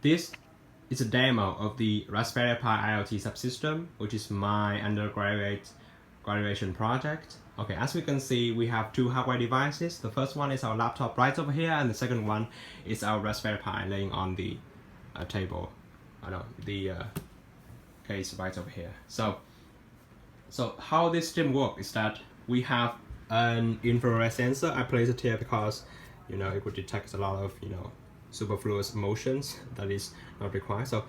this is a demo of the Raspberry Pi IoT subsystem, which is my graduation project. Okay, as we can see, we have two hardware devices. The first one is our laptop right over here, and the second one is our Raspberry Pi laying on the table. The case right over here. So how this system works is that we have an infrared sensor. I place it here because it would detect a lot of superfluous motions that is not required. So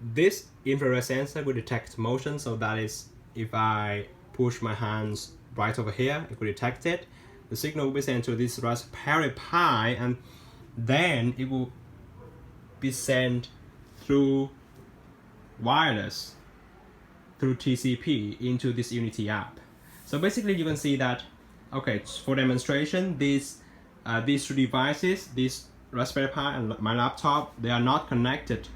this infrared sensor will detect motion. So that is, if I push my hands right over here, it will detect it. The signal will be sent to this Raspberry Pi, and then it will be sent through wireless, through TCP, into this Unity app. So basically you can see that, okay, for demonstration, these two devices, this Raspberry Pi and my laptop, they are not connected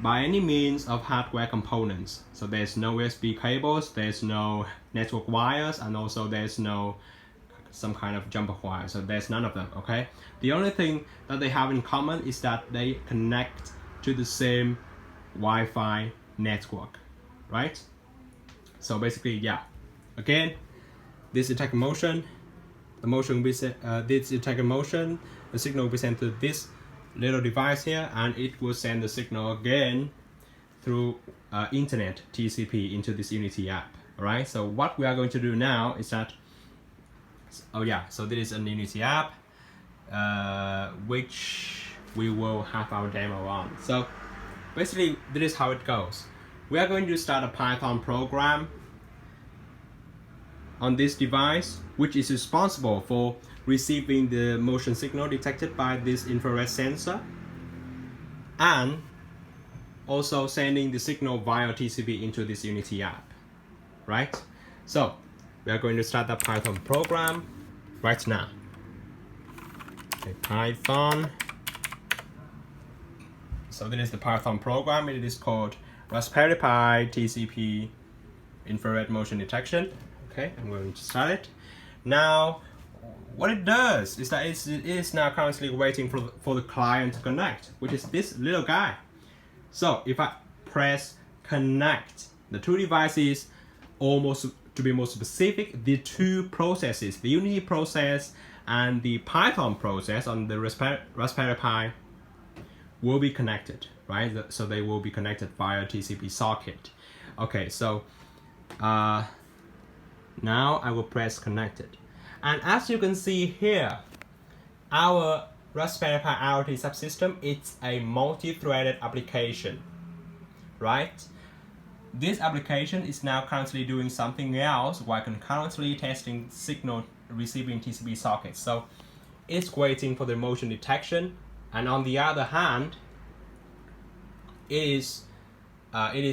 by any means of hardware components. So there's no USB cables, there's no network wires, and also there's no some kind of jumper wire. So there's none of them, okay? The only thing that they have in common is that they connect to the same Wi-Fi network, right? So basically, yeah. Again, this detect motion. The motion will be this detect motion. The signal will be sent to this little device here, and it will send the signal again through internet TCP into this Unity app. All right. So what we are going to do now is that, so this is a Unity app, which we will have our demo on. So basically, this is how it goes. We are going to start a Python program on this device, which is responsible for receiving the motion signal detected by this infrared sensor, and also sending the signal via TCP into this Unity app, right? So we are going to start the Python program right now. Okay, Python. So this is the Python program. It is called Raspberry Pi TCP infrared motion detection. Okay, I'm going to start it. Now, what it does is that it is now currently waiting for the client to connect, which is this little guy. So if I press connect, the two devices, almost to be more specific, the two processes, the Unity process and the Python process on the Raspberry Pi, will be connected, right? So they will be connected via TCP socket. Okay, so now I will press connected. And as you can see here, our Raspberry Pi IoT subsystem, it's a multi-threaded application, right? This application is now currently doing something else while concurrently testing signal receiving TCP sockets. So it's waiting for the motion detection, and on the other hand, it is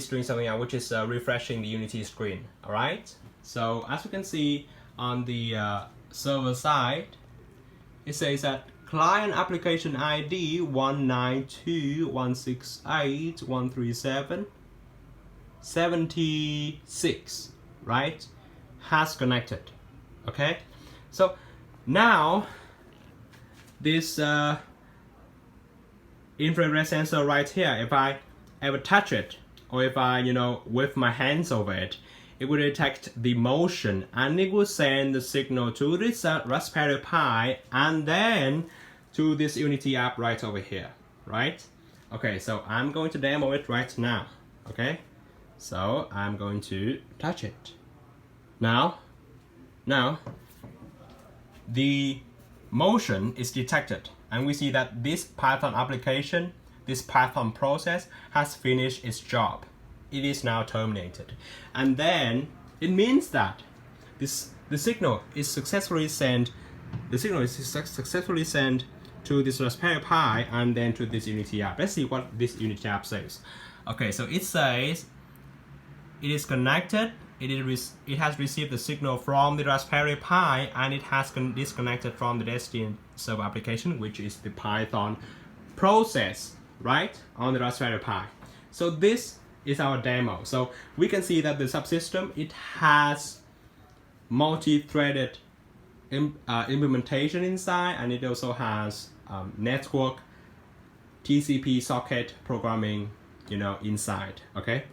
doing something else, which is refreshing the Unity screen. All right. So as you can see on the server side, it says that client application ID 192.168.137.76, right, has connected. Okay. So now this infrared sensor right here, if I ever touch it, or if I wave my hands over it, it will detect the motion, and it will send the signal to this Raspberry Pi, and then to this Unity app right over here, right? Okay, so I'm going to demo it right now. Okay, so I'm going to touch it. Now the motion is detected, and we see that this Python application, this Python process, has finished its job. It is now terminated, and then it means that the signal is successfully sent. The signal is successfully sent to this Raspberry Pi and then to this Unity app. Let's see what this Unity app says. Okay, so it says it is connected. It has received the signal from the Raspberry Pi, and it has disconnected from the destination server application, which is the Python process, right, on the Raspberry Pi. So this is our demo. So we can see that the subsystem, it has multi-threaded implementation inside, and it also has network TCP socket programming, inside. Okay.